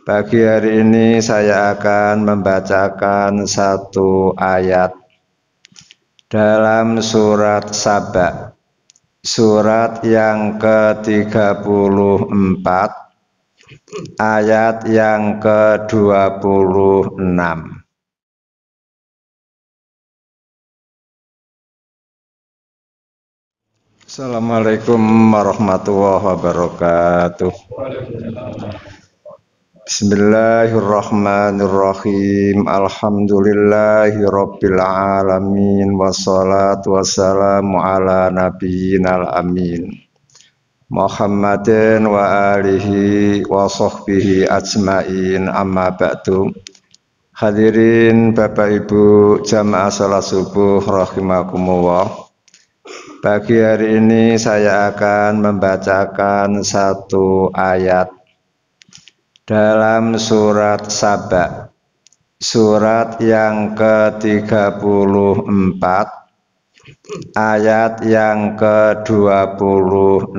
Pagi hari ini saya akan membacakan satu ayat dalam surat Saba, surat yang ke-34, ayat yang ke-26. Assalamualaikum warahmatullahi wabarakatuh. Bismillahirrahmanirrahim. Alhamdulillahirabbil alamin wassalatu wassalamu ala nabiyyinal amin Muhammadin wa alihi wa sahbihi ajmain, amma ba'du. Hadirin Bapak Ibu jamaah salat subuh rahimakumullah. Pagi hari ini saya akan membacakan satu ayat dalam surat Saba, surat yang ke-34, ayat yang ke-26.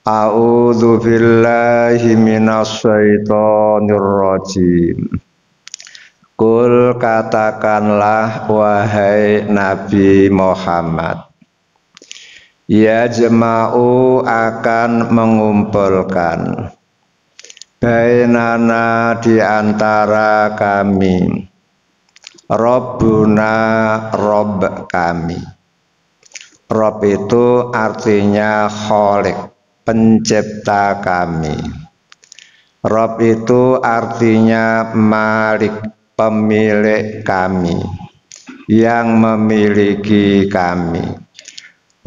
A'udzu billahi minasyaitonir rajim. Kul, katakanlah wahai Nabi Muhammad, ya jema'u akan mengumpulkan bainana di antara kami, Rabbuna Rabb kami. Rabb itu artinya Khalik, pencipta kami. Rabb itu artinya Malik, pemilik kami, yang memiliki kami.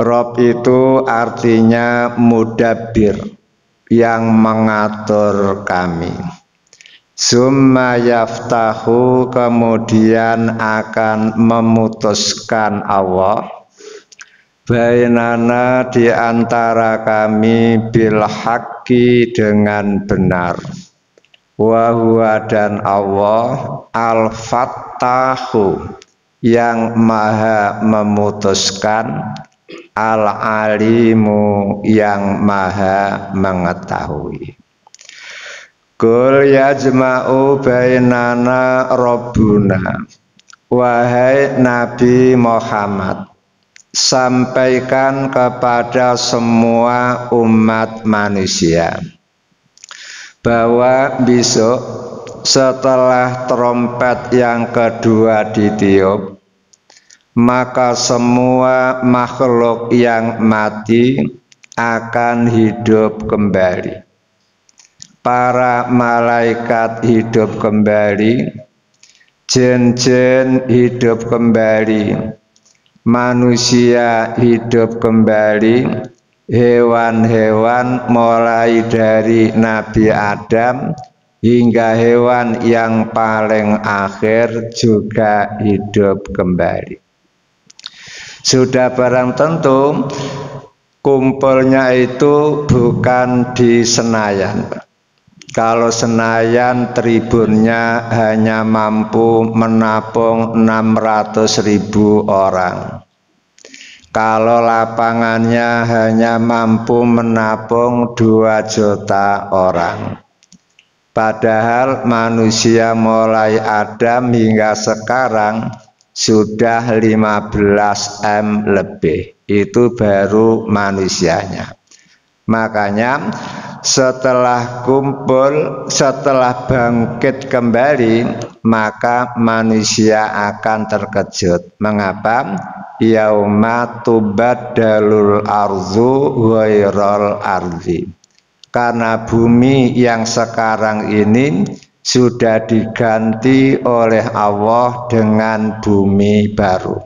Rabb itu artinya Mudabbir, yang mengatur kami. Summa yaftahu, kemudian akan memutuskan Allah, bainana di antara kami, bil haqqi dengan benar. Wa huwa, dan Allah, al-fattahu, yang maha memutuskan, al-alimu, yang maha mengetahui. Qul yajma'u bainana Rabbuna, wahai Nabi Muhammad, sampaikan kepada semua umat manusia bahwa besok setelah trompet yang kedua ditiup, maka semua makhluk yang mati akan hidup kembali. Para malaikat hidup kembali, jin-jin hidup kembali, manusia hidup kembali, hewan-hewan mulai dari Nabi Adam hingga hewan yang paling akhir juga hidup kembali. Sudah barang tentu kumpulnya itu bukan di Senayan. Kalau Senayan tribunnya hanya mampu menampung 600.000 orang. Kalau lapangannya hanya mampu menampung 2 juta orang. Padahal manusia mulai Adam hingga sekarang sudah 15 M lebih. Itu baru manusianya. Makanya setelah kumpul, setelah bangkit kembali, maka manusia akan terkejut. Mengapa? Yauma tubaddalul ardu ghairal ardi. Karena bumi yang sekarang ini sudah diganti oleh Allah dengan bumi baru.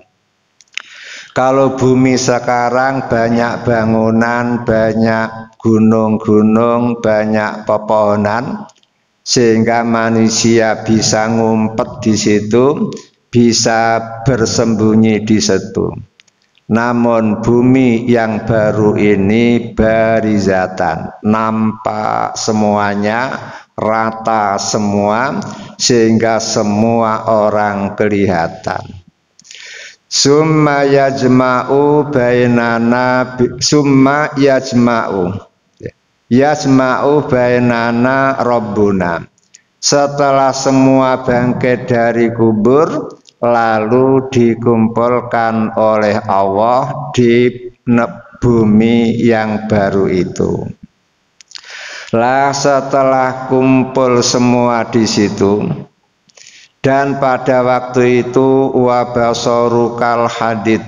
Kalau bumi sekarang banyak bangunan, banyak gunung-gunung, banyak pepohonan, sehingga manusia bisa ngumpet di situ, bisa bersembunyi di situ. Namun bumi yang baru ini barizatan, nampak semuanya, rata semua, sehingga semua orang kelihatan. Summa yajma'u bainana, summa yajma'u, Yasma'u bainana Rabbuna. Setelah semua bangkit dari kubur, lalu dikumpulkan oleh Allah di bumi yang baru itu. Lah setelah kumpul semua di situ, dan pada waktu itu wabasarukal hadid,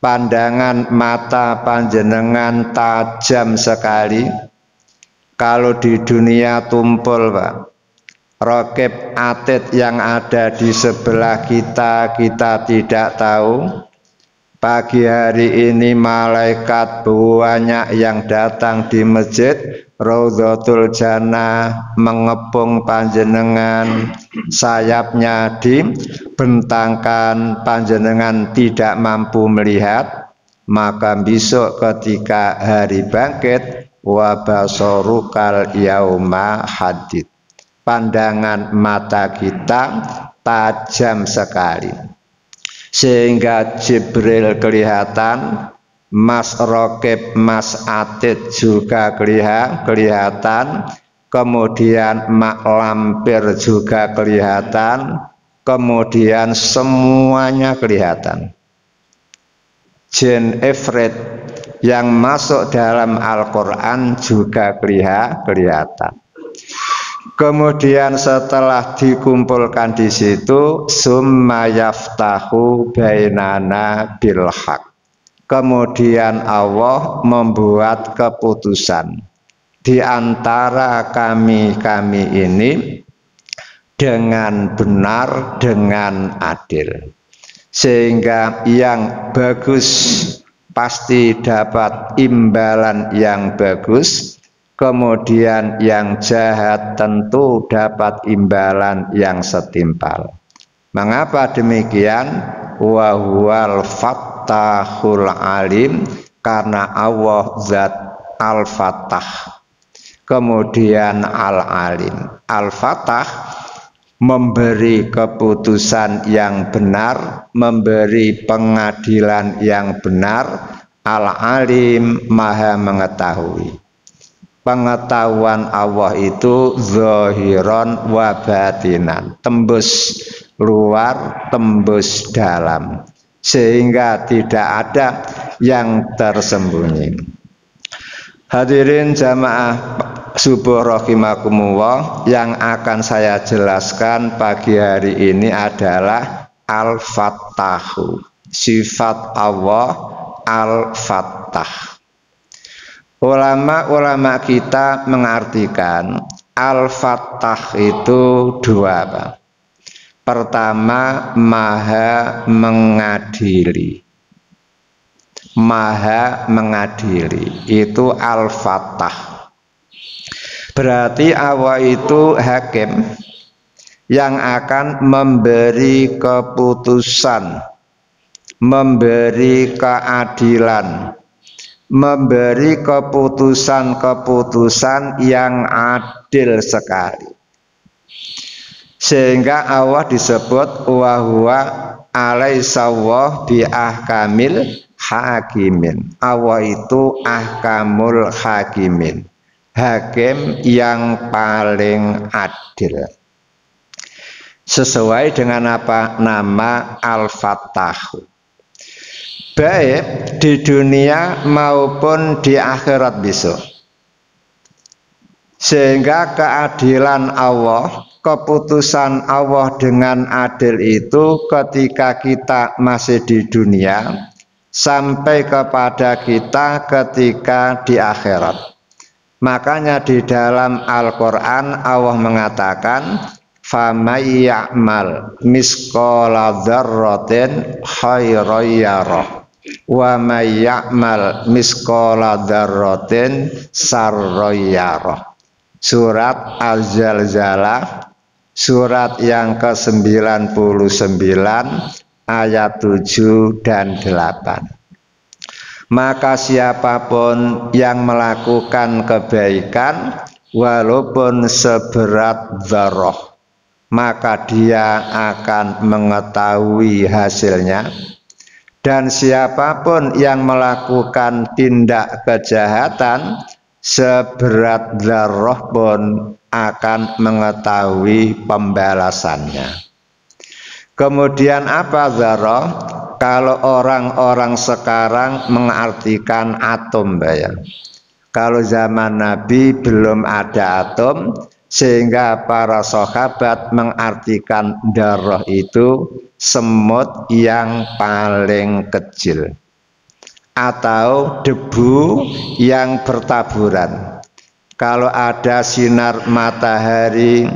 pandangan mata panjenengan tajam sekali. Kalau di dunia tumpul, Pak, Raqib Atid yang ada di sebelah kita, kita tidak tahu. Pagi hari ini malaikat banyak yang datang di masjid Raudhatul Jannah mengepung panjenengan, sayapnya dibentangkan, panjenengan tidak mampu melihat. Maka besok ketika hari bangkit, wabasarukal yauma hadid, pandangan mata kita tajam sekali, sehingga Jibril kelihatan, Mas Raqib, Mas Atid juga kelihatan, kemudian Mak Lampir juga kelihatan, kemudian semuanya kelihatan. Jin Ifrit yang masuk dalam Al-Quran juga kelihatan. Kemudian setelah dikumpulkan di situ, summa yaftahu bainana bil haq. Kemudian Allah membuat keputusan di antara kami ini dengan benar, dengan adil. Sehingga yang bagus pasti dapat imbalan yang bagus, kemudian yang jahat tentu dapat imbalan yang setimpal. Mengapa demikian? Wa huwal fattahul alim, karena Allah zat al-fatah, kemudian al-alim. Al-fatah memberi keputusan yang benar, memberi pengadilan yang benar. Al-alim maha mengetahui. Pengetahuan Allah itu zahiran wa batinan, tembus luar, tembus dalam, sehingga tidak ada yang tersembunyi. Hadirin jamaah subuh rahimakumullah, yang akan saya jelaskan pagi hari ini adalah Al-Fattahu, sifat Allah Al-Fattah. Ulama-ulama kita mengartikan Al-Fattah itu dua, Pak. Pertama, maha mengadili. Maha mengadili itu Al-Fattah. Berarti Allah itu hakim yang akan memberi keputusan, memberi keadilan, memberi keputusan-keputusan yang adil sekali. Sehingga Allah disebut wa huwa alaisawah bi ahkamil hakimin. Allah itu ahkamul hakimin, hakim yang paling adil. Sesuai dengan apa? Nama Al-Fattahu. Baik di dunia maupun di akhirat besok. Sehingga keadilan Allah, keputusan Allah dengan adil itu ketika kita masih di dunia, sampai kepada kita ketika di akhirat. Makanya di dalam Al-Quran Allah mengatakan, famay ya'mal misqala dzarratin khairan yarah, wa may ya'mal misqala dzarratin sarran yarah. Surat Al-Zalzalah, surat yang ke-99 ayat 7 dan 8. Maka siapapun yang melakukan kebaikan walaupun seberat dzarrah, maka dia akan mengetahui hasilnya. Dan siapapun yang melakukan tindak kejahatan seberat dzarrah pun akan mengetahui pembalasannya. Kemudian apa dzarrah? Kalau orang-orang sekarang mengartikan atom, ya. Kalau zaman Nabi belum ada atom, sehingga para sahabat mengartikan dzarrah itu semut yang paling kecil atau debu yang bertaburan. Kalau ada sinar matahari,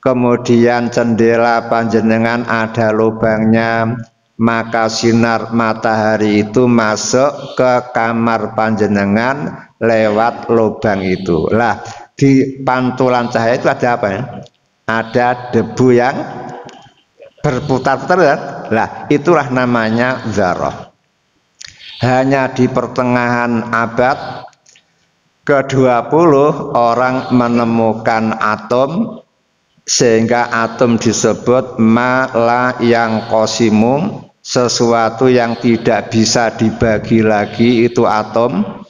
kemudian jendela panjenengan ada lubangnya, maka sinar matahari itu masuk ke kamar panjenengan lewat lubang itu. Lah, di pantulan cahaya itu ada apa ya? Ada debu yang berputar-putar ya? Lah, itulah namanya dzarrah. Hanya di pertengahan abad ke-20 orang menemukan atom, sehingga atom disebut ma la yang kosimum, sesuatu yang tidak bisa dibagi lagi itu atom.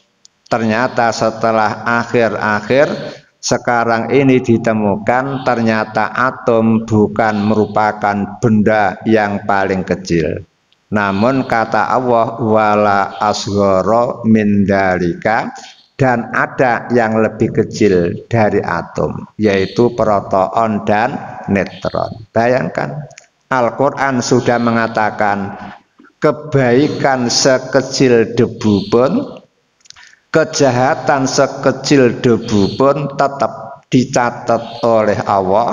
Ternyata setelah akhir-akhir sekarang ini ditemukan ternyata atom bukan merupakan benda yang paling kecil, namun kata Allah wala asghara min dzalika, dan ada yang lebih kecil dari atom, yaitu proton dan neutron. Bayangkan, Al-Quran sudah mengatakan kebaikan sekecil debu pun, kejahatan sekecil debu pun tetap dicatat oleh Allah,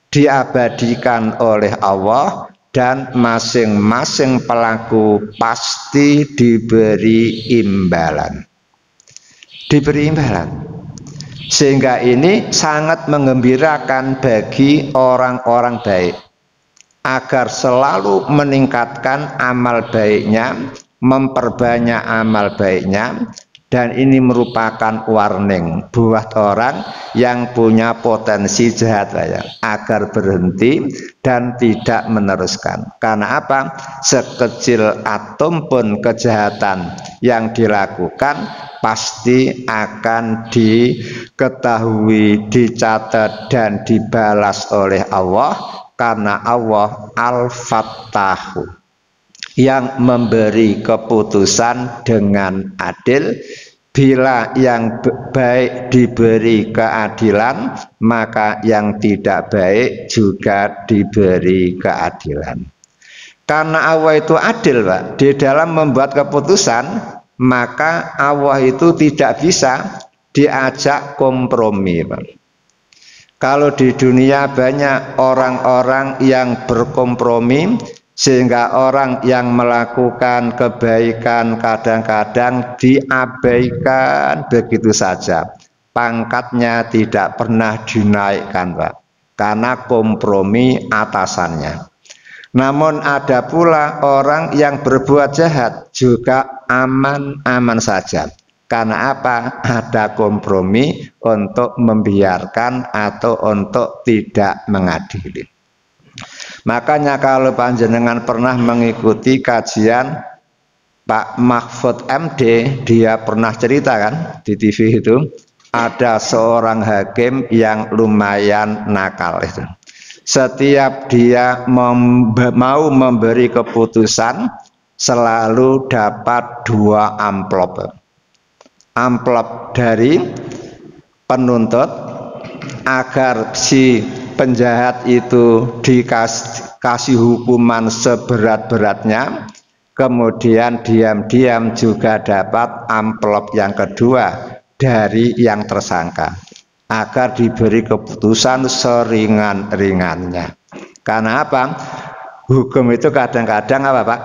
diabadikan oleh Allah, dan masing-masing pelaku pasti diberi imbalan. Sehingga ini sangat menggembirakan bagi orang-orang baik agar selalu meningkatkan amal baiknya, memperbanyak amal baiknya, dan ini merupakan warning buat orang yang punya potensi jahat ya, agar berhenti dan tidak meneruskan. Karena apa? Sekecil atom pun kejahatan yang dilakukan pasti akan diketahui, dicatat, dan dibalas oleh Allah, karena Allah Al-Fattahu yang memberi keputusan dengan adil. Bila yang baik diberi keadilan, maka yang tidak baik juga diberi keadilan. Karena Allah itu adil, Pak, di dalam membuat keputusan, maka Allah itu tidak bisa diajak kompromi, Pak. Kalau di dunia banyak orang-orang yang berkompromi, sehingga orang yang melakukan kebaikan kadang-kadang diabaikan begitu saja, pangkatnya tidak pernah dinaikkan, Pak, karena kompromi atasannya. Namun ada pula orang yang berbuat jahat juga aman-aman saja. Karena apa? Ada kompromi untuk membiarkan atau untuk tidak mengadili. Makanya kalau panjenengan pernah mengikuti kajian Pak Mahfud MD, dia pernah cerita kan di TV itu, ada seorang hakim yang lumayan nakal itu. Setiap dia mau memberi keputusan, selalu dapat 2 amplop. Amplop dari penuntut agar si penjahat itu dikasih hukuman seberat-beratnya, kemudian diam-diam juga dapat amplop yang kedua dari yang tersangka, agar diberi keputusan seringan-ringannya. Karena apa? Hukum itu kadang-kadang apa, Pak?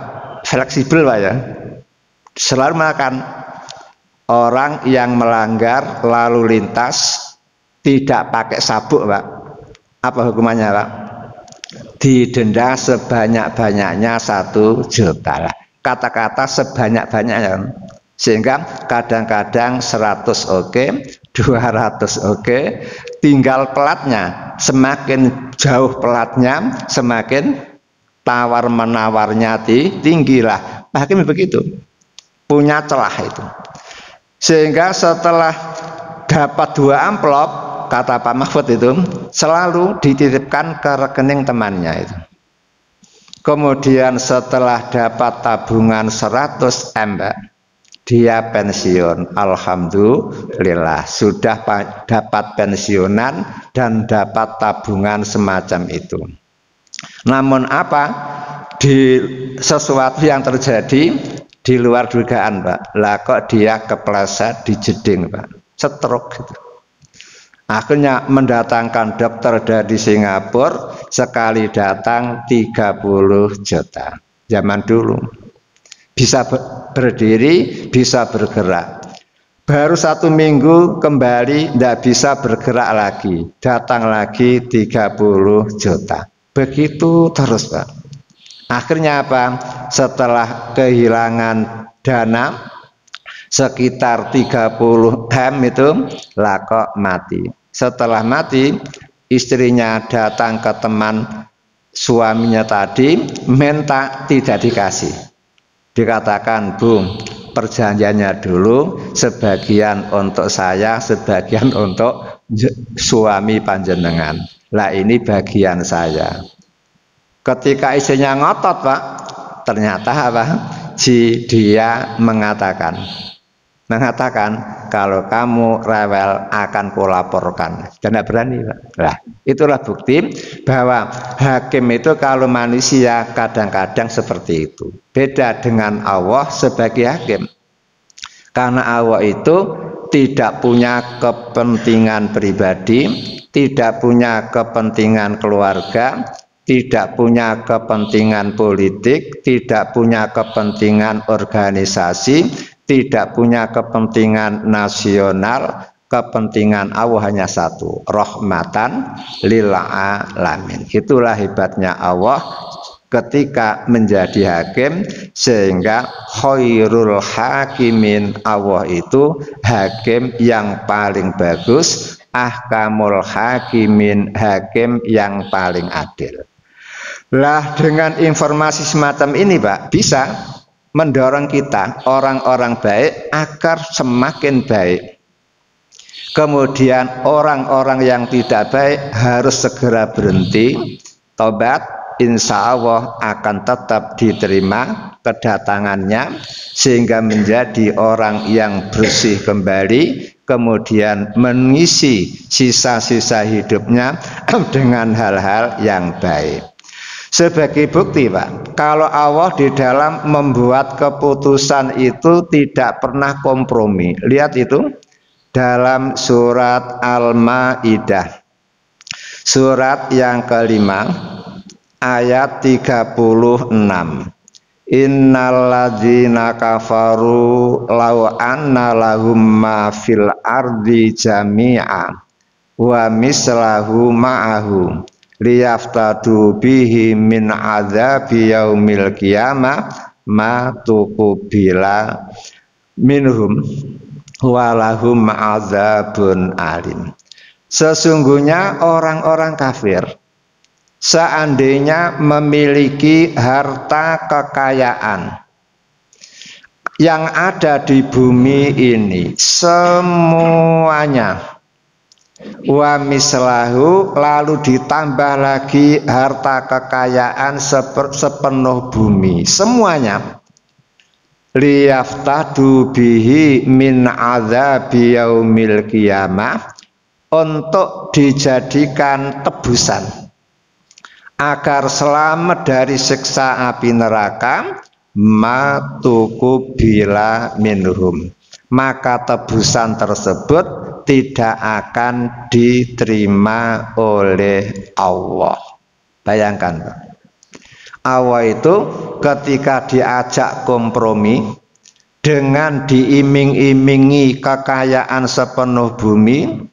Fleksibel, Pak, ya. Selalu makan orang yang melanggar lalu lintas tidak pakai sabuk, Pak. Apa hukumannya, Pak? Didenda sebanyak-banyaknya 1 juta lah. Kata-kata sebanyak-banyaknya. Sehingga kadang-kadang 100 oke, 200 oke, tinggal pelatnya. Semakin jauh pelatnya, semakin tawar menawarnya tinggilah. Hakim begitu, punya celah itu. Sehingga setelah dapat 2 amplop, kata Pak Mahfud itu, selalu dititipkan ke rekening temannya itu. Kemudian setelah dapat tabungan 100 M, dia pensiun. Alhamdulillah, sudah dapat pensiunan dan dapat tabungan semacam itu. Namun apa? Di sesuatu yang terjadi di luar dugaan, Pak. Lah kok dia kepleset di jeding, Pak. Stroke gitu. Akhirnya mendatangkan dokter dari Singapura, sekali datang 30 juta. Zaman dulu bisa berdiri, bisa bergerak. Baru 1 minggu kembali tidak bisa bergerak lagi, datang lagi 30 juta. Begitu terus, Pak. Akhirnya apa? Setelah kehilangan dana sekitar 30 M itu, lah kok mati. Setelah mati, istrinya datang ke teman suaminya tadi, minta tidak dikasih. Dikatakan, Bu, perjanjiannya dulu, sebagian untuk saya, sebagian untuk suami panjenengan. Lah ini bagian saya. Ketika istrinya ngotot, Pak, ternyata apa? Dia mengatakan kalau kamu rewel akan kulaporkan. Dan tidak berani, Pak. Nah, itulah bukti bahwa hakim itu kalau manusia kadang-kadang seperti itu. Beda dengan Allah sebagai hakim. Karena Allah itu tidak punya kepentingan pribadi, tidak punya kepentingan keluarga, tidak punya kepentingan politik, tidak punya kepentingan organisasi, tidak punya kepentingan nasional. Kepentingan Allah hanya satu, rahmatan lil alamin. Itulah hebatnya Allah ketika menjadi hakim, sehingga khairul hakimin, Allah itu hakim yang paling bagus, ahkamul hakimin, hakim yang paling adil. Lah dengan informasi semacam ini, Pak, bisa mendorong kita orang-orang baik agar semakin baik. Kemudian orang-orang yang tidak baik harus segera berhenti, tobat, insya Allah akan tetap diterima kedatangannya, sehingga menjadi orang yang bersih kembali, kemudian mengisi sisa-sisa hidupnya dengan hal-hal yang baik. Sebagai bukti, Pak, kalau Allah di dalam membuat keputusan itu tidak pernah kompromi. Lihat itu dalam surat Al-Maidah, surat yang kelima, ayat 36. Innalladzina kafaru law anna lahum ma fil ardi jami'a wa mislahu ma'ahu liyaftadu bihi min adzabi yaumil qiyamah ma tuqbila minhum walahum azabun alim. Sesungguhnya orang-orang kafir seandainya memiliki harta kekayaan yang ada di bumi ini semuanya, wa mislahu, lalu ditambah lagi harta kekayaan sepenuh bumi semuanya, liyaftadu bihi min adzabi yaumil qiyamah, untuk dijadikan tebusan agar selamat dari siksa api neraka, matuqbila minhum, maka tebusan tersebut tidak akan diterima oleh Allah. Bayangkan, Allah itu ketika diajak kompromi dengan diiming-imingi kekayaan sepenuh bumi,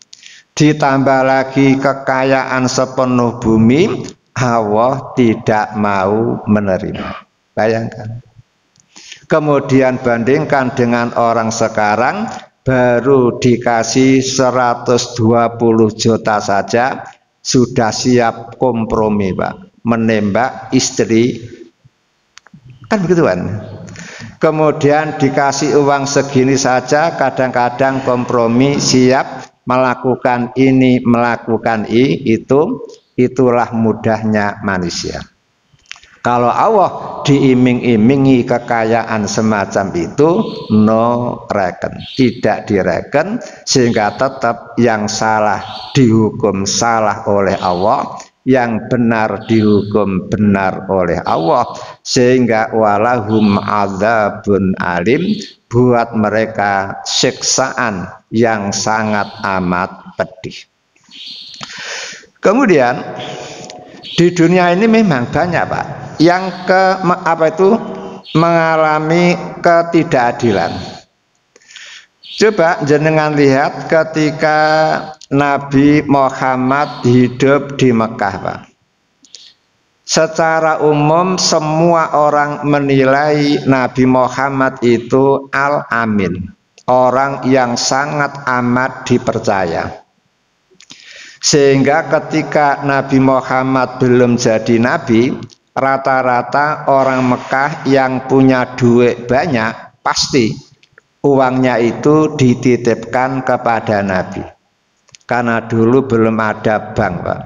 ditambah lagi kekayaan sepenuh bumi, Allah tidak mau menerima. Bayangkan. Kemudian bandingkan dengan orang sekarang, baru dikasih 120 juta saja sudah siap kompromi, Pak, menembak istri, kan begitu kan. Kemudian dikasih uang segini saja kadang-kadang kompromi, siap melakukan ini, melakukan itu, itulah mudahnya manusia. Kalau Allah diiming-imingi kekayaan semacam itu, no reckon, tidak direken, sehingga tetap yang salah dihukum salah oleh Allah, yang benar dihukum benar oleh Allah, sehingga walahum adzabun alim, buat mereka siksaan yang sangat amat pedih. Kemudian di dunia ini memang banyak Pak yang mengalami ketidakadilan. Coba jenengan lihat ketika Nabi Muhammad hidup di Mekah Pak. Secara umum semua orang menilai Nabi Muhammad itu al-amin, orang yang sangat amat dipercaya. Sehingga ketika Nabi Muhammad belum jadi nabi, rata-rata orang Mekah yang punya duit banyak pasti uangnya itu dititipkan kepada Nabi. Karena dulu belum ada bank Pak.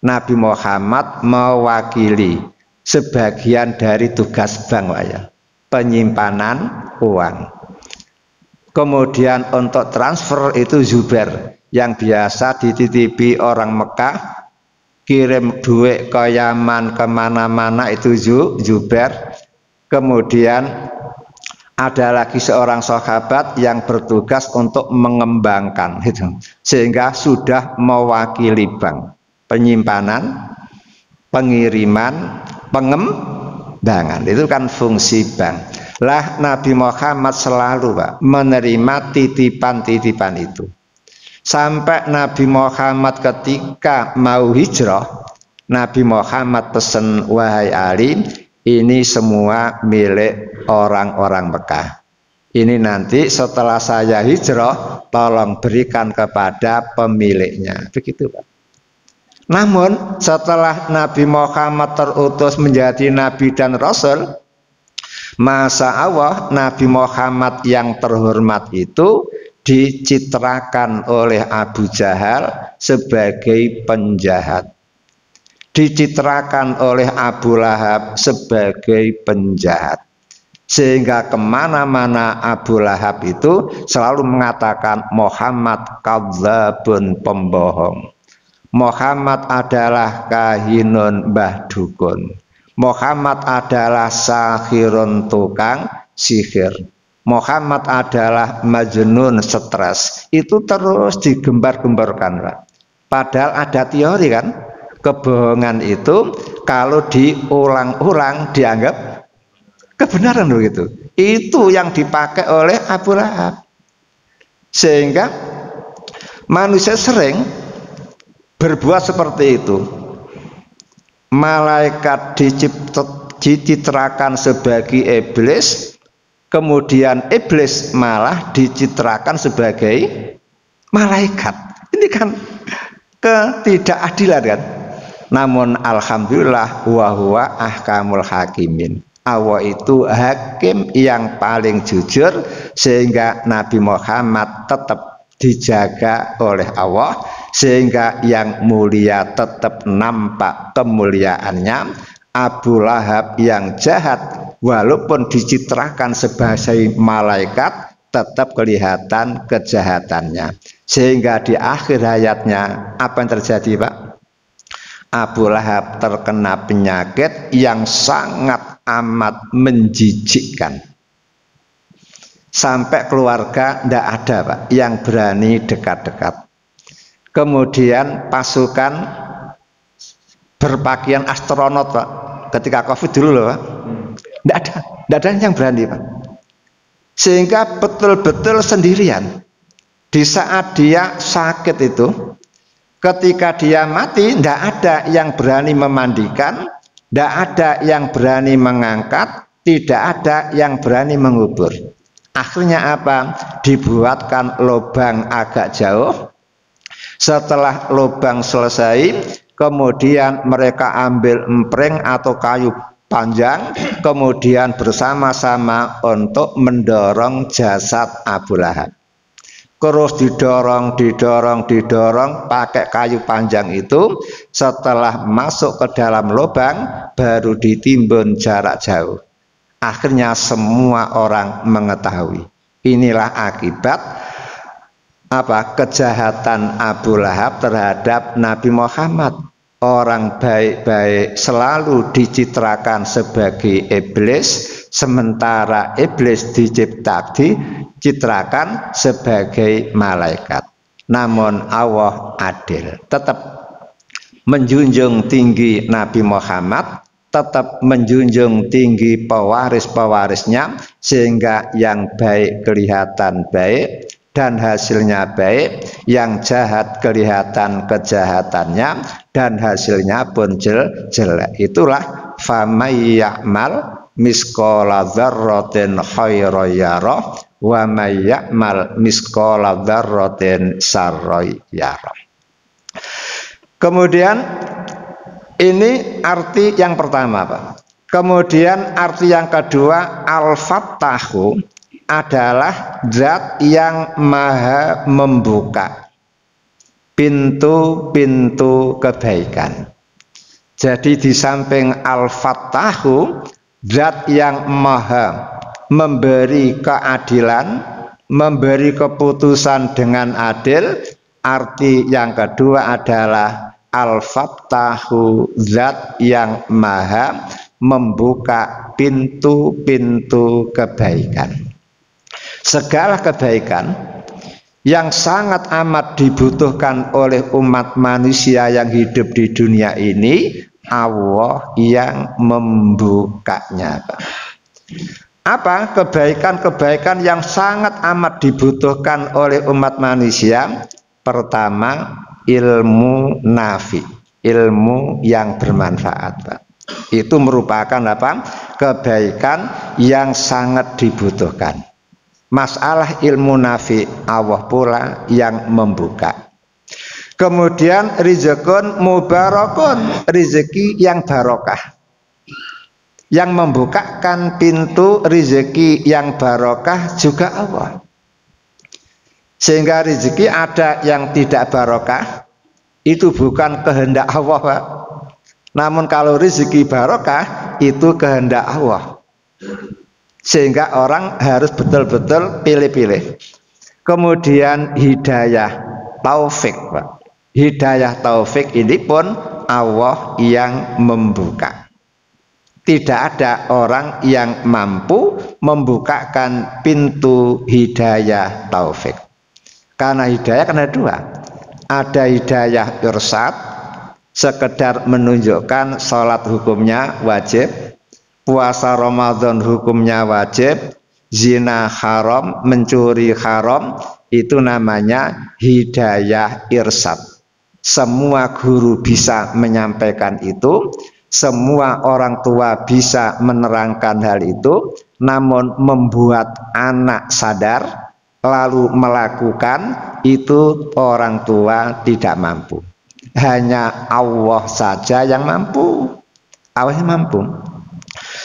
Nabi Muhammad mewakili sebagian dari tugas bank Pak ya, penyimpanan uang. Kemudian untuk transfer itu Zubair yang biasa dititipi orang Mekah, kirim duit ke Yaman kemana-mana itu Zubair. Kemudian ada lagi seorang sahabat yang bertugas untuk mengembangkan itu, sehingga sudah mewakili bank, penyimpanan, pengiriman, pengembangan, itu kan fungsi bank. Lah Nabi Muhammad selalu Pak menerima titipan-titipan itu. Sampai Nabi Muhammad ketika mau hijrah, Nabi Muhammad pesan, wahai Ali, ini semua milik orang-orang Mekah. Ini nanti setelah saya hijrah, tolong berikan kepada pemiliknya. Begitu Pak. Namun setelah Nabi Muhammad terutus menjadi Nabi dan Rasul, masa Allah Nabi Muhammad yang terhormat itu dicitrakan oleh Abu Jahal sebagai penjahat, dicitrakan oleh Abu Lahab sebagai penjahat, sehingga kemana-mana Abu Lahab itu selalu mengatakan Muhammad kadzabun, pembohong, Muhammad adalah kahinun mbah dukun, Muhammad adalah sahirun, tukang sihir, Muhammad adalah majnun, stres. Itu terus digembar-gemborkan Pak. Padahal ada teori kan, kebohongan itu kalau diulang-ulang dianggap kebenaran begitu. Itu yang dipakai oleh Abu Lahab. Sehingga manusia sering berbuat seperti itu. Malaikat dicitrakan sebagai iblis, kemudian iblis malah dicitrakan sebagai malaikat. Ini kan ketidakadilan kan. Namun alhamdulillah wa huwa ahkamul hakimin. Allah itu hakim yang paling jujur, sehingga Nabi Muhammad tetap dijaga oleh Allah, sehingga yang mulia tetap nampak kemuliaannya. Abu Lahab yang jahat walaupun dicitrakan sebagai malaikat tetap kelihatan kejahatannya, sehingga di akhir hayatnya apa yang terjadi Pak? Abu Lahab terkena penyakit yang sangat amat menjijikkan, sampai keluarga tidak ada Pak yang berani dekat-dekat. Kemudian pasukan berpakaian astronot Pak, ketika COVID dulu loh Pak, tidak ada yang berani Pak, sehingga betul-betul sendirian. Di saat dia sakit itu, ketika dia mati, tidak ada yang berani memandikan, tidak ada yang berani mengangkat, tidak ada yang berani mengubur. Akhirnya apa? Dibuatkan lubang agak jauh. Setelah lubang selesai, kemudian mereka ambil empring atau kayu panjang, kemudian bersama-sama untuk mendorong jasad Abu Lahab. terus didorong pakai kayu panjang itu. Setelah masuk ke dalam lubang baru ditimbun jarak jauh. Akhirnya semua orang mengetahui. Inilah akibat kejahatan Abu Lahab terhadap Nabi Muhammad. Orang baik-baik selalu dicitrakan sebagai iblis, sementara iblis dicitrakan sebagai malaikat. Namun Allah adil, tetap menjunjung tinggi Nabi Muhammad, tetap menjunjung tinggi pewaris-pewarisnya, sehingga yang baik kelihatan baik dan hasilnya baik, yang jahat kelihatan kejahatannya dan hasilnya pun jelek. Itulah famay ya'mal misqala dzarratin khairan yarah wa may ya'mal misqala dzarratin syarran yarah. Kemudian ini arti yang pertama, Pak. Kemudian arti yang kedua, al-fattahu adalah zat yang maha membuka pintu-pintu kebaikan. Jadi di samping al-fattahu, zat yang maha memberi keadilan, memberi keputusan dengan adil, arti yang kedua adalah al-fattahu, zat yang maha membuka pintu-pintu kebaikan. Segala kebaikan yang sangat amat dibutuhkan oleh umat manusia yang hidup di dunia ini, Allah yang membukanya. Apa kebaikan-kebaikan yang sangat amat dibutuhkan oleh umat manusia? Pertama, ilmu nafi, ilmu yang bermanfaat, Pak. Itu merupakan kebaikan yang sangat dibutuhkan. Masalah ilmu nafi, Allah pula yang membuka. Kemudian rizqun mubarakun, rezeki yang barokah. Yang membukakan pintu rezeki yang barokah juga Allah. Sehingga rezeki ada yang tidak barokah, itu bukan kehendak Allah, Pak. Namun kalau rezeki barokah, itu kehendak Allah. Sehingga orang harus betul-betul pilih-pilih. Kemudian hidayah taufik, Pak. Hidayah taufik ini pun Allah yang membuka. Tidak ada orang yang mampu membukakan pintu hidayah taufik. Karena hidayah kan ada dua. Ada hidayah irsyad, sekedar menunjukkan sholat hukumnya wajib, puasa Ramadan hukumnya wajib, zina haram, mencuri haram, itu namanya hidayah irsyad. Semua guru bisa menyampaikan itu, semua orang tua bisa menerangkan hal itu, namun membuat anak sadar lalu melakukan itu orang tua tidak mampu. Hanya Allah saja yang mampu. Allah yang mampu.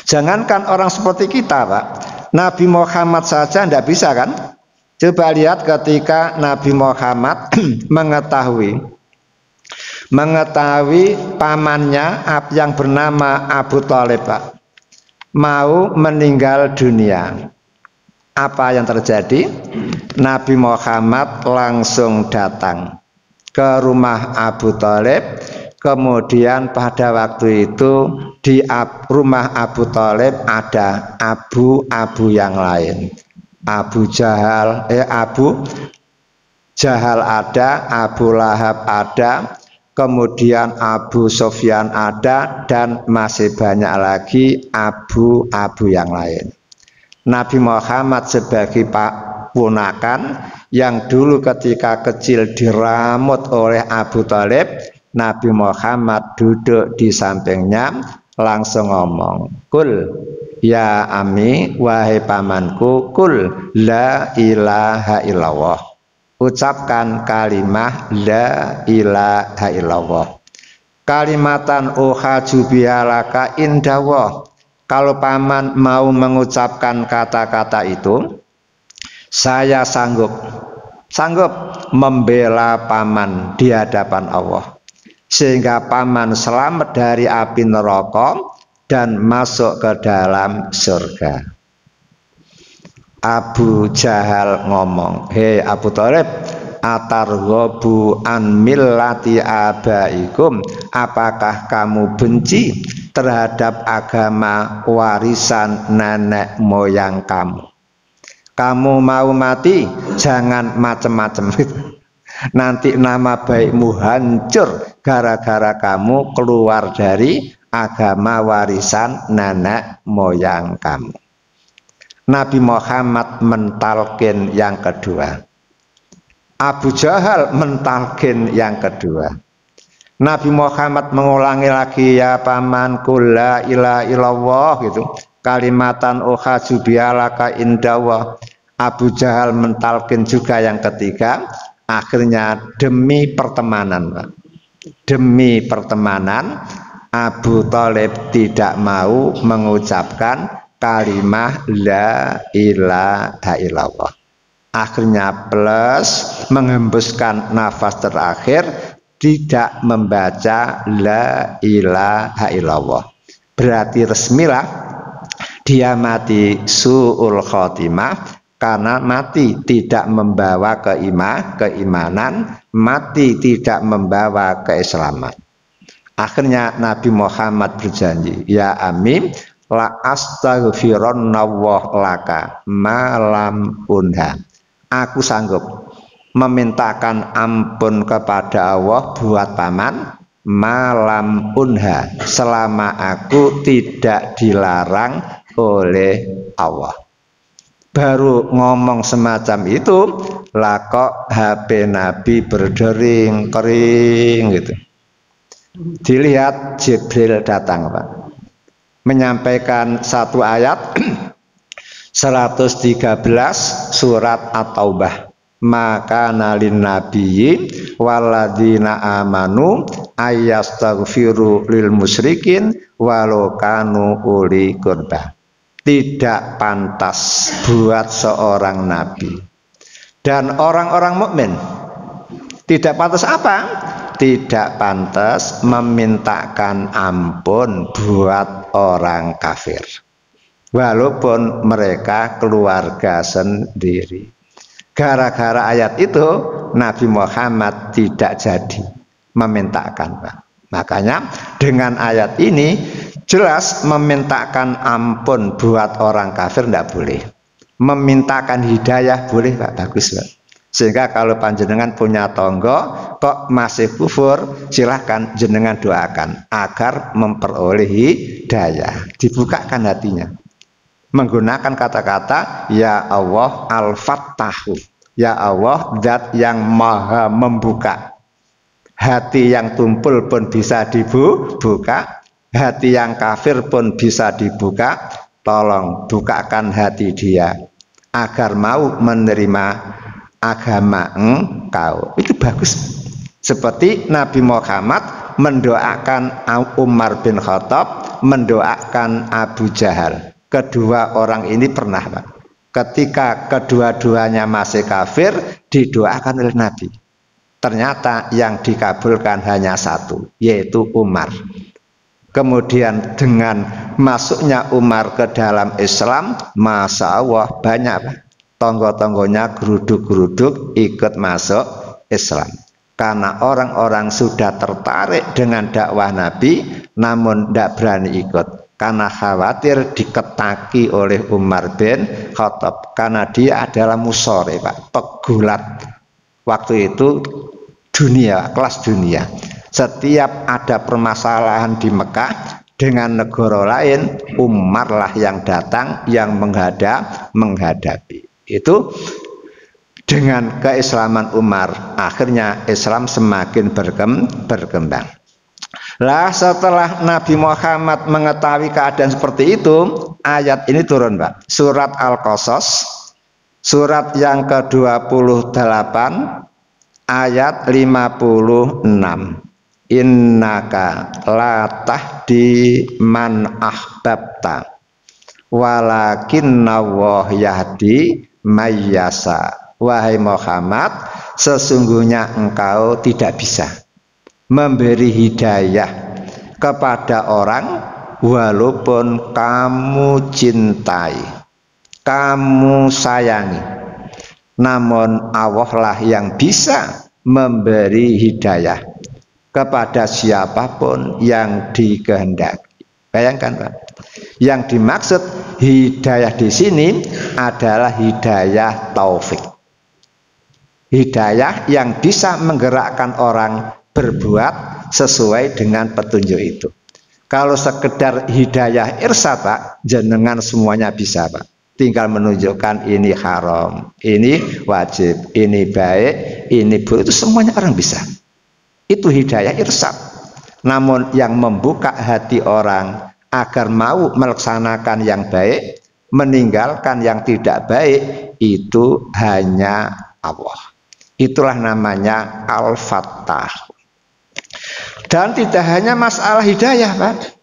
Jangankan orang seperti kita, Pak. Nabi Muhammad saja tidak bisa, kan? Coba lihat ketika Nabi Muhammad mengetahui pamannya yang bernama Abu Thalib, Pak, mau meninggal dunia. Apa yang terjadi? Nabi Muhammad langsung datang ke rumah Abu Thalib. Kemudian pada waktu itu di rumah Abu Thalib ada abu-abu yang lain. Abu Jahal ada, Abu Lahab ada, kemudian Abu Sufyan ada, dan masih banyak lagi abu-abu yang lain. Nabi Muhammad sebagai ponakan yang dulu ketika kecil diramut oleh Abu Thalib, Nabi Muhammad duduk di sampingnya langsung ngomong, "Kul ya ami, wahai pamanku, kul la ilaha illallah." Ucapkan kalimah la ilaha illallah. Kalimatan uhaju bihalaka indallah. Kalau paman mau mengucapkan kata-kata itu, saya sanggup sanggup membela paman di hadapan Allah, sehingga paman selamat dari api neraka dan masuk ke dalam surga. Abu Jahal ngomong, hei Abu Thalib, atarghabu an millati abaikum, apakah kamu benci terhadap agama warisan nenek moyang kamu? Kamu mau mati, jangan macem-macem. Nanti nama baikmu hancur gara-gara kamu keluar dari agama warisan nenek moyang kamu. Nabi Muhammad mentalkin yang kedua. Abu Jahal mentalkin yang kedua. Nabi Muhammad mengulangi lagi, ya paman, la ilaha illallah gitu. Kalimatan uhaju bialaka indallah. Abu Jahal mentalkin juga yang ketiga. Akhirnya demi pertemanan, Pak. Demi pertemanan, Abu Thalib tidak mau mengucapkan kalimah la ilaha illallah. Akhirnya plus menghembuskan nafas terakhir, tidak membaca la ilaha illallah. Berarti resmilah dia mati su'ul khotimah, karena mati tidak membawa keimanan, mati tidak membawa keislaman. Akhirnya Nabi Muhammad berjanji, ya Amim, la astaghfirullah laka malam unha. Aku sanggup memintakan ampun kepada Allah buat paman malam unha, selama aku tidak dilarang oleh Allah. Baru ngomong semacam itu, lah kok HP Nabi berdering kering gitu. Dilihat Jibril datang, Pak, menyampaikan satu ayat 113 surat At-Taubah. Maka nalin nabiyyin waladina amanu ayastaghfiru lil musyrikin walau kanu uli qurba. Tidak pantas buat seorang nabi dan orang-orang mukmin. Tidak pantas apa? Tidak pantas memintakan ampun buat orang kafir, walaupun mereka keluarga sendiri. Gara-gara ayat itu Nabi Muhammad tidak jadi memintakan, Pak. Makanya dengan ayat ini jelas memintakan ampun buat orang kafir tidak boleh. Memintakan hidayah boleh, Pak, bagus, Pak. Sehingga kalau panjenengan punya tonggo kok masih kufur, silahkan jenengan doakan agar memperoleh hidayah, dibukakan hatinya. Menggunakan kata-kata ya Allah al-Fattahu, ya Allah zat yang maha membuka. Hati yang tumpul pun bisa dibuka, hati yang kafir pun bisa dibuka. Tolong bukakan hati dia agar mau menerima agama engkau. Itu bagus. Seperti Nabi Muhammad mendoakan Umar bin Khattab, mendoakan Abu Jahal. Kedua orang ini pernah, Pak, ketika kedua-duanya masih kafir didoakan oleh Nabi. Ternyata yang dikabulkan hanya satu, yaitu Umar. Kemudian dengan masuknya Umar ke dalam Islam, Masya Allah banyak, Pak, tonggo-tonggonya geruduk-geruduk ikut masuk Islam. Karena orang-orang sudah tertarik dengan dakwah Nabi, namun tidak berani ikut. Karena khawatir diketaki oleh Umar bin Khattab. Karena dia adalah musore, Pak, pegulat. Waktu itu dunia, kelas dunia. Setiap ada permasalahan di Mekah dengan negara lain, Umar lah yang datang, yang menghadapi. Itu dengan keislaman Umar, akhirnya Islam semakin berkembang. Lah setelah Nabi Muhammad mengetahui keadaan seperti itu, ayat ini turun, Pak. Surat Al-Qasas, surat yang ke-28, ayat 56. Innaka la tahdi man ahbabta walakinna Allah yahdi mayyasa. wahai Muhammad, sesungguhnya engkau tidak bisa memberi hidayah kepada orang walaupun kamu cintai, kamu sayangi. Namun Allah lah yang bisa memberi hidayah kepada siapapun yang dikehendaki. Bayangkan, Pak. Yang dimaksud hidayah di sini adalah hidayah taufik. Hidayah yang bisa menggerakkan orang berbuat sesuai dengan petunjuk itu. Kalau sekedar hidayah irsad, Pak, jenengan semuanya bisa, Pak. Tinggal menunjukkan ini haram, ini wajib, ini baik, ini buruk, itu semuanya orang bisa. Itu hidayah irsad. Namun yang membuka hati orang agar mau melaksanakan yang baik, meninggalkan yang tidak baik, itu hanya Allah. Itulah namanya Al-Fattah. Dan tidak hanya masalah hidayah, Pak.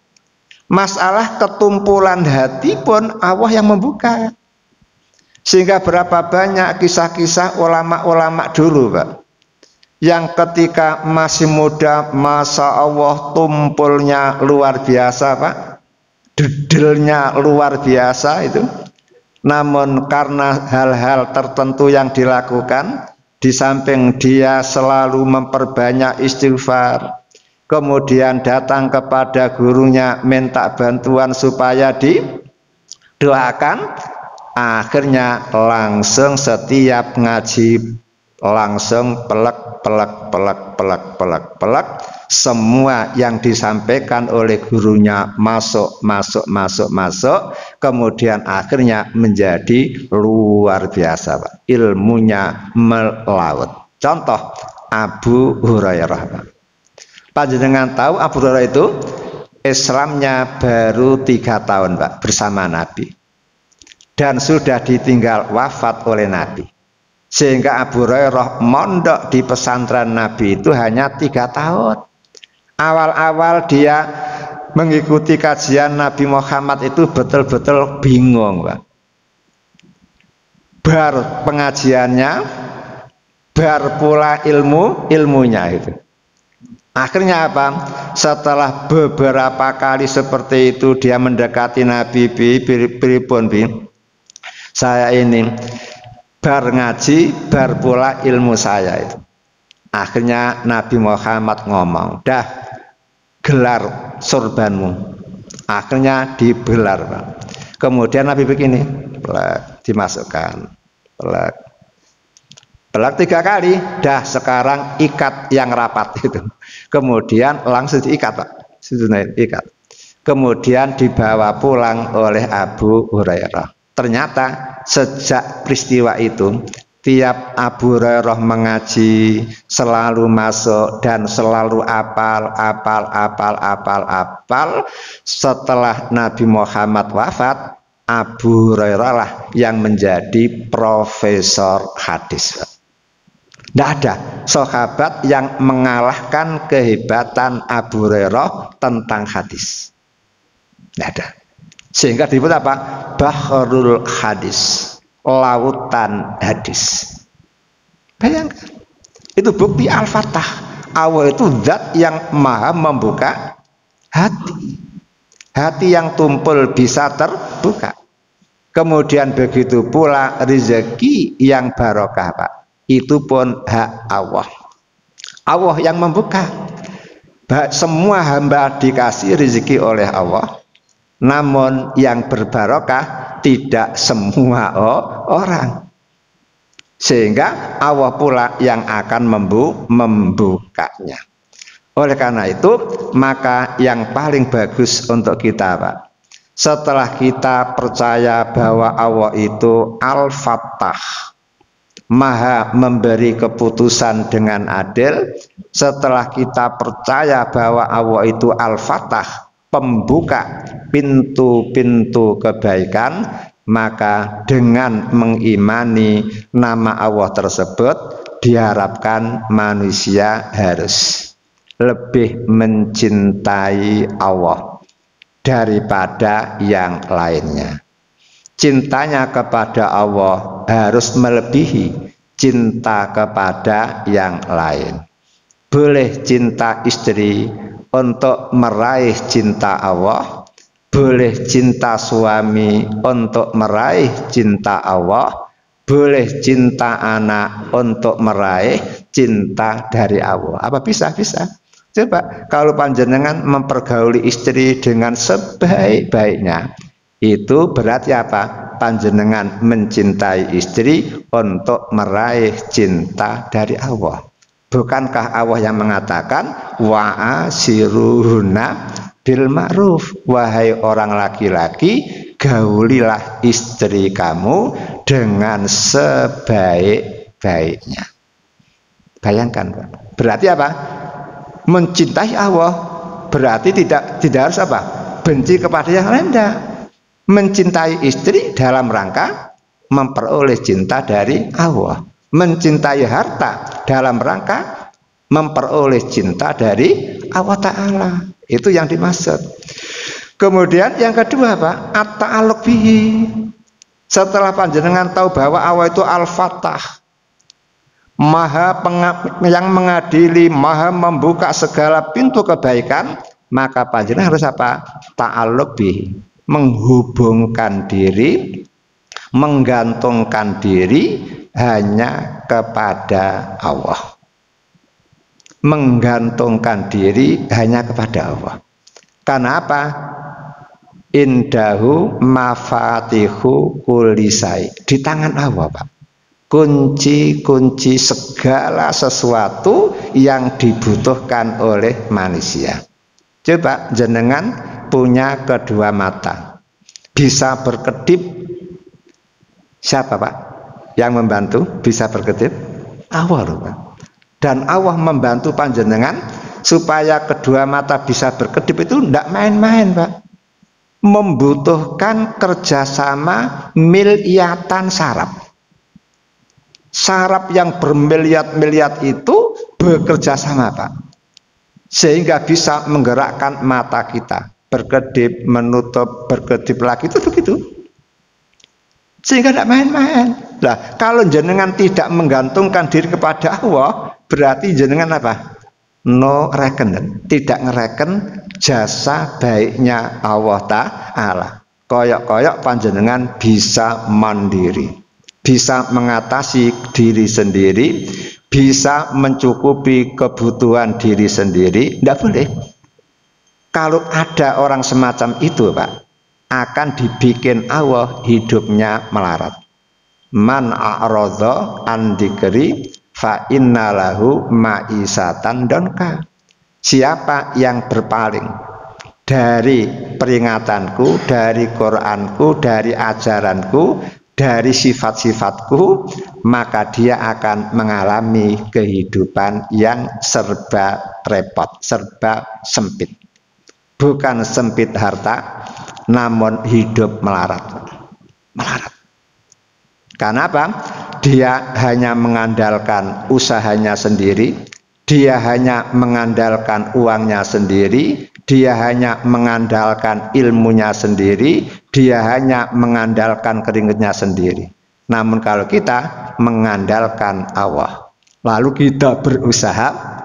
Masalah ketumpulan hati pun Allah yang membuka. Sehingga berapa banyak kisah-kisah ulama-ulama dulu, Pak, yang ketika masih muda, Masya Allah, tumpulnya luar biasa, Pak, dedelnya luar biasa itu. Namun karena hal-hal tertentu yang dilakukan, di samping dia selalu memperbanyak istighfar, kemudian datang kepada gurunya minta bantuan supaya didoakan, akhirnya langsung setiap ngaji langsung pelek, semua yang disampaikan oleh gurunya masuk, kemudian akhirnya menjadi luar biasa, Pak. Ilmunya melaut. Contoh Abu Hurairah, Pak. Panjenengan tahu Abu Hurairah itu Islamnya baru 3 tahun, Pak, bersama Nabi, dan sudah ditinggal wafat oleh Nabi. Sehingga Abu Hurairah mondok di pesantren Nabi itu hanya 3 tahun. Awal-awal dia mengikuti kajian Nabi Muhammad itu betul-betul bingung, Pak. Bar pengajiannya, bar pula ilmunya itu. Akhirnya apa? Setelah beberapa kali seperti itu dia mendekati Nabi, saya ini bar ngaji, bar pula ilmu saya itu. Akhirnya Nabi Muhammad ngomong, dah gelar sorbanmu. Akhirnya digelar, Pak. Kemudian Nabi begini, pelak, dimasukkan, pelak 3 kali, dah sekarang ikat yang rapat itu. Kemudian langsung diikat, Pak. Ikat. Kemudian dibawa pulang oleh Abu Hurairah. Ternyata sejak peristiwa itu, tiap Abu Hurairah mengaji selalu masuk dan selalu apal. Setelah Nabi Muhammad wafat, Abu Hurairah lah yang menjadi profesor hadis. Tidak ada sahabat yang mengalahkan kehebatan Abu Hurairah tentang hadis. Tidak ada. Sehingga disebut apa? Bahrul hadis, lautan hadis. Bayangkan, itu bukti Al-Fattah. Allah itu zat yang maha membuka hati. Hati yang tumpul bisa terbuka. Kemudian begitu pula rezeki yang barokah, Pak. Itu pun hak Allah. Allah yang membuka. Semua hamba dikasih rezeki oleh Allah. Namun yang berbarokah tidak semua orang. Sehingga Allah pula yang akan membukanya. Oleh karena itu, maka yang paling bagus untuk kita, Pak, setelah kita percaya bahwa Allah itu Al-Fattah, maha memberi keputusan dengan adil, setelah kita percaya bahwa Allah itu Al-Fattah, pembuka pintu-pintu kebaikan, maka dengan mengimani nama Allah tersebut, diharapkan manusia harus lebih mencintai Allah daripada yang lainnya. Cintanya kepada Allah harus melebihi cinta kepada yang lain. Boleh cinta istri untuk meraih cinta Allah, boleh cinta suami untuk meraih cinta Allah, boleh cinta anak untuk meraih cinta dari Allah. Apa bisa? Bisa. Coba kalau panjenengan mempergauli istri dengan sebaik-baiknya, itu berarti apa? Panjenengan mencintai istri untuk meraih cinta dari Allah. Bukankah Allah yang mengatakan wa'asiruhunna bil ma'ruf, wahai orang laki-laki, gaulilah istri kamu dengan sebaik-baiknya. Bayangkan, Pak. Berarti apa? Mencintai Allah berarti tidak harus apa? Benci kepada yang lain. Enggak. Mencintai istri dalam rangka memperoleh cinta dari Allah. Mencintai harta dalam rangka memperoleh cinta dari Allah Ta'ala. Itu yang dimaksud. Kemudian yang kedua Pak, at-ta'alluq bihi. Setelah panjenengan tahu bahwa Allah itu Al-Fattah, yang mengadili, maha membuka segala pintu kebaikan, maka panjenengan harus apa? Ta'alluq bihi, menghubungkan diri, menggantungkan diri hanya kepada Allah. Menggantungkan diri hanya kepada Allah. Karena apa? Indahu mafatihu kulisai. Di tangan Allah, Pak. Kunci-kunci segala sesuatu yang dibutuhkan oleh manusia. Coba jenengan punya kedua mata, bisa berkedip. Siapa Pak yang membantu bisa berkedip? Allah loh, Pak. Dan Allah membantu panjenengan supaya kedua mata bisa berkedip itu tidak main-main, Pak. Membutuhkan kerjasama miliatan saraf. Saraf yang bermiliat-miliat itu bekerja sama, Pak. Sehingga bisa menggerakkan mata kita. Berkedip, menutup, berkedip lagi, itu begitu. Sehingga tidak main-main. Nah, kalau jenengan tidak menggantungkan diri kepada Allah, berarti jenengan apa? No reckon, tidak ngereken jasa baiknya Allah Ta'ala. Koyok-koyok panjenengan bisa mandiri, bisa mengatasi diri sendiri, bisa mencukupi kebutuhan diri sendiri. Tidak boleh. Kalau ada orang semacam itu, Pak, akan dibikin Allah hidupnya melarat. Man a'radha an dzikri fa innalahu ma'isatan donka. Siapa yang berpaling dari peringatanku, dari Quranku, dari ajaranku, dari sifat-sifatku, maka dia akan mengalami kehidupan yang serba repot, serba sempit. Bukan sempit harta, namun hidup melarat. Melarat. Karena apa? Dia hanya mengandalkan usahanya sendiri, dia hanya mengandalkan uangnya sendiri, dia hanya mengandalkan ilmunya sendiri, dia hanya mengandalkan keringatnya sendiri. Namun kalau kita mengandalkan Allah, lalu kita berusaha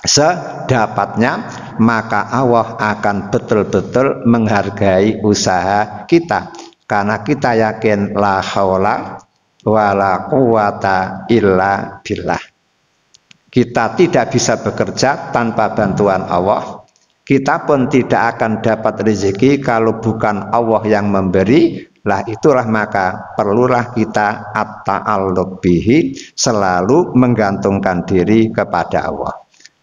sedapatnya, maka Allah akan betul-betul menghargai usaha kita. Karena kita yakin la haula wala quwata illa billah. Kita tidak bisa bekerja tanpa bantuan Allah. Kita pun tidak akan dapat rezeki kalau bukan Allah yang memberi. Lah itulah maka perlulah kita at-ta'alluq bihi, selalu menggantungkan diri kepada Allah.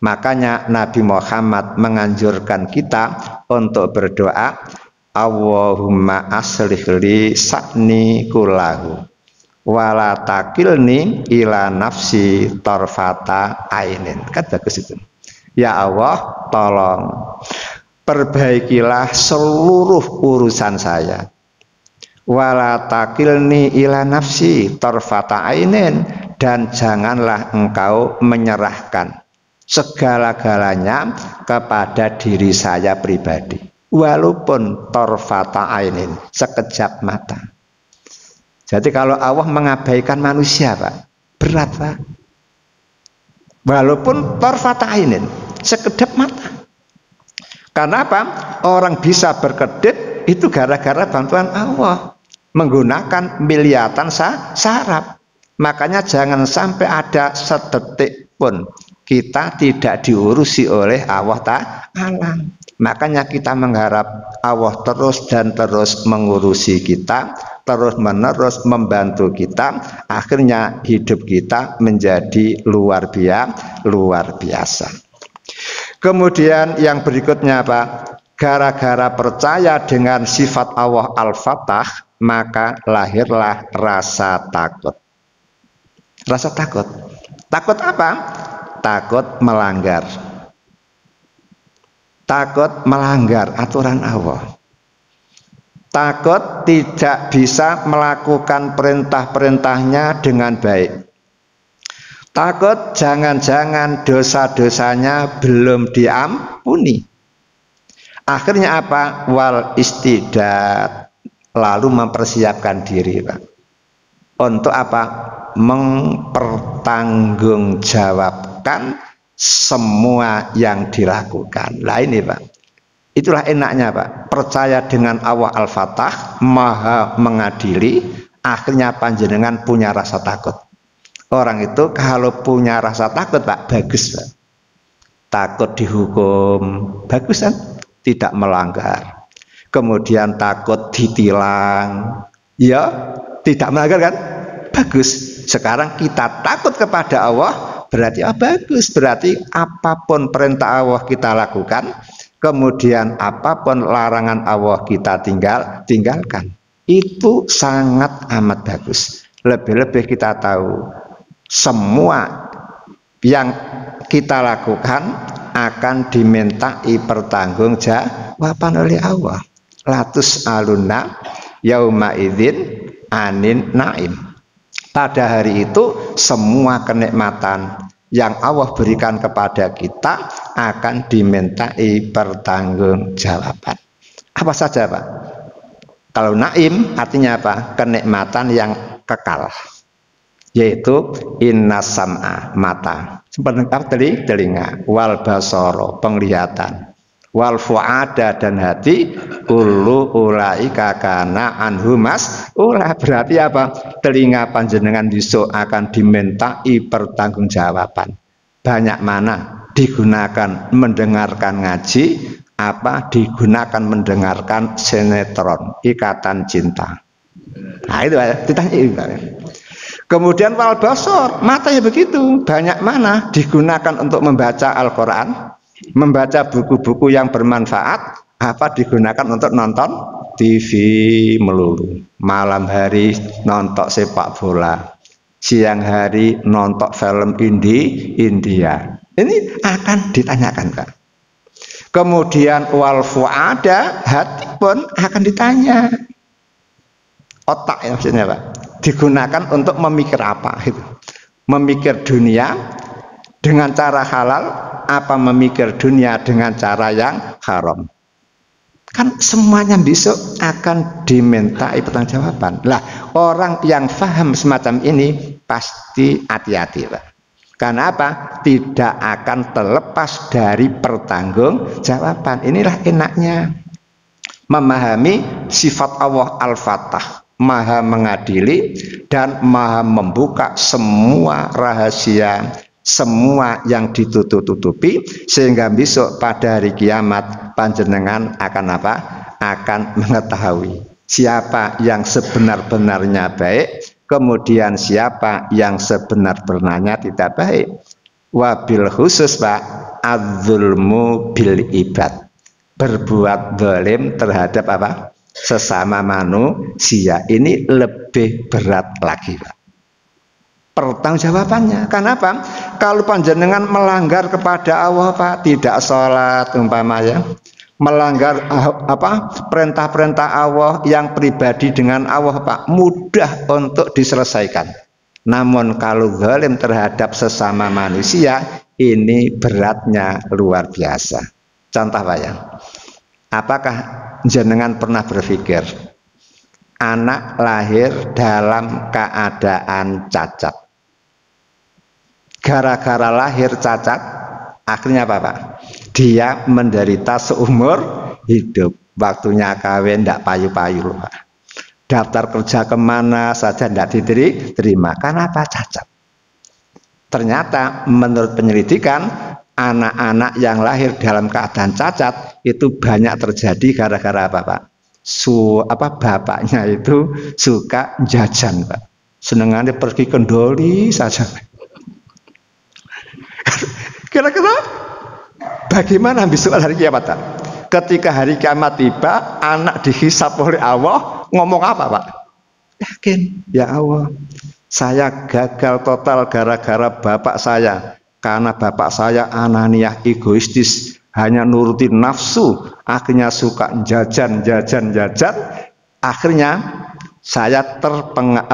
Makanya Nabi Muhammad menganjurkan kita untuk berdoa, Allahumma aslih li sa'ni kullahu wala takilni ila nafsi tarfata ainin. Kan bagus itu. Ya Allah, tolong perbaikilah seluruh urusan saya. Wala takilni ila nafsi tarfata ainin, dan janganlah engkau menyerahkan segala-galanya kepada diri saya pribadi, walaupun tarfata ainin, sekejap mata. Jadi kalau Allah mengabaikan manusia, Pak, berat Pak. Walaupun tarfata ainin, sekedap mata. Karena apa? Orang bisa berkedip itu gara-gara bantuan Allah, menggunakan miliatan saraf. Makanya jangan sampai ada sedetik pun kita tidak diurusi oleh Allah Ta'ala. Makanya kita mengharap Allah terus dan terus mengurusi kita, terus menerus membantu kita. Akhirnya hidup kita menjadi luar biasa. Kemudian yang berikutnya Pak, gara-gara percaya dengan sifat Allah Al-Fatah, maka lahirlah rasa takut. Rasa takut. Takut apa? Takut melanggar. Takut melanggar aturan Allah. Takut tidak bisa melakukan perintah-perintahnya dengan baik. Takut jangan-jangan dosa-dosanya belum diampuni. Akhirnya apa? Wal istidad. Lalu mempersiapkan diri Pak. Untuk apa? Mempertanggungjawabkan semua yang dilakukan. Lah ini Pak, itulah enaknya Pak, percaya dengan Allah Al-Fatah, maha mengadili. Akhirnya panjenengan punya rasa takut. Orang itu kalau punya rasa takut Pak, bagus Pak. Takut dihukum, bagus kan? Tidak melanggar. Kemudian takut ditilang, ya tidak melanggar kan? Bagus. Sekarang kita takut kepada Allah, berarti bagus. Berarti apapun perintah Allah kita lakukan, kemudian apapun larangan Allah kita tinggalkan. Itu sangat amat bagus. Lebih-lebih kita tahu semua yang kita lakukan akan dimintai pertanggungjawaban oleh Allah. Latus aluna yauma idzin anin naim. Pada hari itu semua kenikmatan yang Allah berikan kepada kita akan dimintai pertanggungjawaban. Apa saja Pak? Kalau naim artinya apa? Kenikmatan yang kekal. Yaitu innas sam'a, mata, telinga, wal basara, penglihatan, wal fuada, dan hati, kullu ulaika kana anhu mas'ula. Berarti apa? Telinga panjenengan besok akan dimintai pertanggungjawaban. Banyak mana digunakan mendengarkan ngaji, apa digunakan mendengarkan sinetron Ikatan Cinta. Nah itu ditanya. Kemudian wal basar, mata ya begitu. Banyak mana digunakan untuk membaca Al-Quran, membaca buku-buku yang bermanfaat, apa digunakan untuk nonton TV melulu. Malam hari nonton sepak bola, siang hari nonton film India. Ini akan ditanyakan Pak. Kemudian wal fuada, hati pun akan ditanya. Otak ya maksudnya Pak, digunakan untuk memikir apa itu? Memikir dunia dengan cara halal, apa memikir dunia dengan cara yang haram? Kan semuanya besok akan dimintai pertanggungjawaban. Lah orang yang paham semacam ini pasti hati-hati Pak. Karena apa? Tidak akan terlepas dari pertanggungjawaban. Inilah enaknya memahami sifat Allah Al-Fatah, maha mengadili dan maha membuka semua rahasia, semua yang ditutup-tutupi, sehingga besok pada hari kiamat panjenengan akan apa? Akan mengetahui siapa yang sebenar-benarnya baik, kemudian siapa yang sebenar-benarnya tidak baik. Wabil khusus Pak, adzulmu bil ibad, berbuat zalim terhadap apa? Sesama manusia. Ini lebih berat lagi Pak pertanggungjawabannya. Kenapa? Kalau panjenengan melanggar kepada Allah Pak, tidak sholat umpamanya, melanggar apa perintah-perintah Allah yang pribadi dengan Allah Pak, mudah untuk diselesaikan. Namun kalau zalim terhadap sesama manusia, ini beratnya luar biasa. Contoh Pak ya, apakah jenengan pernah berpikir anak lahir dalam keadaan cacat? gara-gara lahir cacat, akhirnya apa Pak? Dia menderita seumur hidup. Waktunya kawin tidak payu-payu loh Pak. Daftar kerja kemana saja tidak diterima. Karena apa? Cacat. Ternyata menurut penyelidikan, anak-anak yang lahir dalam keadaan cacat itu banyak terjadi gara-gara apa Pak? Bapaknya itu suka jajan Pak. Senengannya pergi ke Doli saja. Kira-kira bagaimana besok hari kiamat Pak? Ketika hari kiamat tiba, anak dihisap oleh Allah, ngomong apa Pak? Yakin, ya Allah, saya gagal total gara-gara bapak saya. Karena bapak saya ananiah, egoistis, hanya nurutin nafsu, akhirnya suka jajan. Akhirnya saya terkena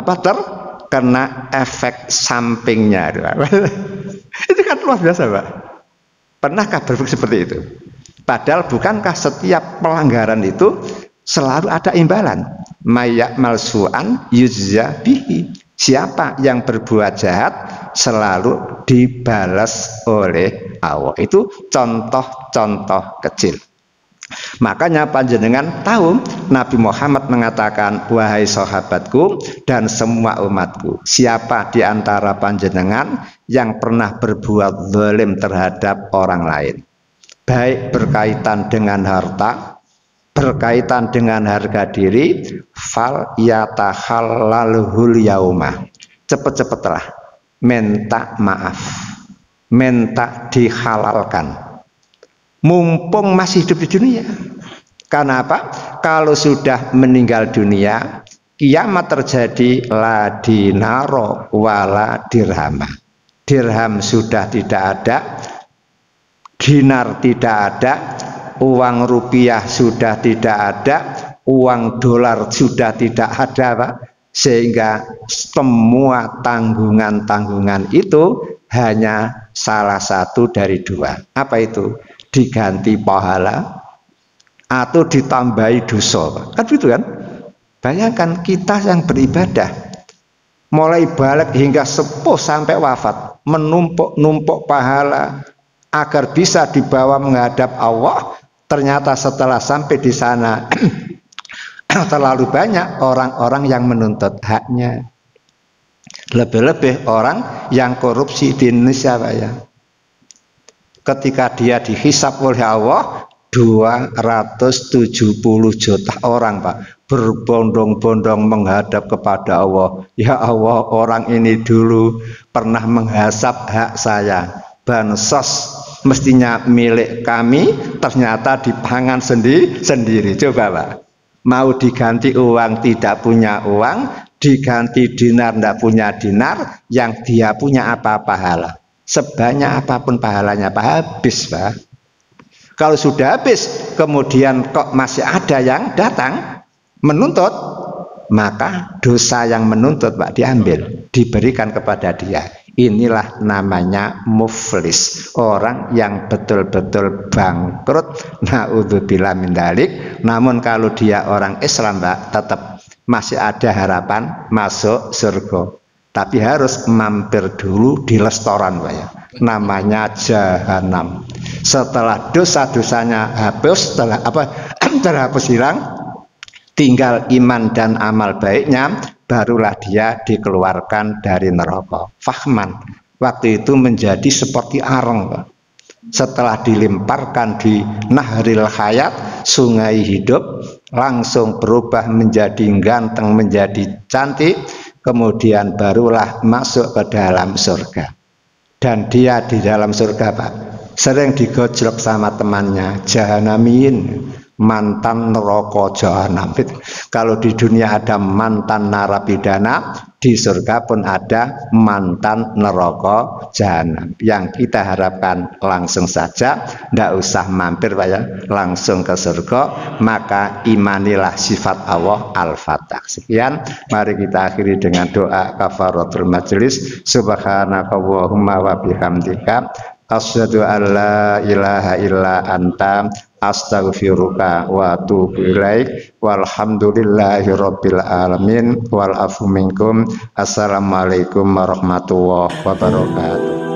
efek sampingnya. Itu kan luar biasa Pak. Pernahkah berpikir seperti itu? Padahal bukankah setiap pelanggaran itu selalu ada imbalan? Mayak malsuan yujza bihi. Siapa yang berbuat jahat selalu dibalas oleh Allah. Itu contoh-contoh kecil. Makanya panjenengan tahu Nabi Muhammad mengatakan, wahai sahabatku dan semua umatku, siapa di antara panjenengan yang pernah berbuat zalim terhadap orang lain, baik berkaitan dengan harta, berkaitan dengan harga diri, fal yatahallalhul yaumah, cepet-cepetlah minta maaf, minta dihalalkan, mumpung masih hidup di dunia. Karena apa? Kalau sudah meninggal dunia, kiamat terjadi, la dinaro wala dirham. Dirham sudah tidak ada, dinar tidak ada, uang rupiah sudah tidak ada, uang dolar sudah tidak ada Pak. Sehingga semua tanggungan-tanggungan itu hanya salah satu dari dua. Apa itu? Diganti pahala atau ditambahi dosa. Kan gitu kan? Bayangkan kita yang beribadah mulai balik hingga sepuh sampai wafat, menumpuk-numpuk pahala agar bisa dibawa menghadap Allah. Ternyata setelah sampai di sana terlalu banyak orang-orang yang menuntut haknya. Lebih-lebih orang yang korupsi di Indonesia Pak ya. Ketika dia dihisap oleh Allah, 270 juta orang Pak berbondong-bondong menghadap kepada Allah. Ya Allah, orang ini dulu pernah menghasap hak saya. Bansos mestinya milik kami, ternyata dipangan sendiri. Coba Pak, mau diganti uang tidak punya uang, diganti dinar tidak punya dinar, yang dia punya apa pahala? Sebanyak apapun pahalanya Pak, habis Pak. Kalau sudah habis, kemudian kok masih ada yang datang menuntut, maka dosa yang menuntut Pak diambil, diberikan kepada dia. Inilah namanya muflis, orang yang betul-betul bangkrut. Naudzubillah min dzalik. Namun kalau dia orang Islam Pak, tetap masih ada harapan masuk surga. Tapi harus mampir dulu di restoran Pak ya, namanya jahanam. Setelah dosa-dosanya habis, terhapus hilang, tinggal iman dan amal baiknya, barulah dia dikeluarkan dari neraka. Fahman waktu itu menjadi seperti areng Pak. Setelah dilemparkan di Nahril Hayat, sungai hidup, langsung berubah menjadi ganteng, menjadi cantik. Kemudian barulah masuk ke dalam surga. Dan dia di dalam surga Pak sering digojlok sama temannya, jahanamin, mantan neraka jahanam. Kalau di dunia ada mantan narapidana, di surga pun ada mantan neraka jahanam. Yang kita harapkan langsung saja, tidak usah mampir Pak ya, langsung ke surga. Maka imanilah sifat Allah. Al-Fatah. Sekian, mari kita akhiri dengan doa kafaratul majelis. Subhanakallahumma wa bihamdika, asyhadu an la ilaha illa anta, astaghfiruka wa atubu ilaik. Walhamdulillahi rabbil alamin. Wal afu minkum. Assalamualaikum warahmatullahi wabarakatuh.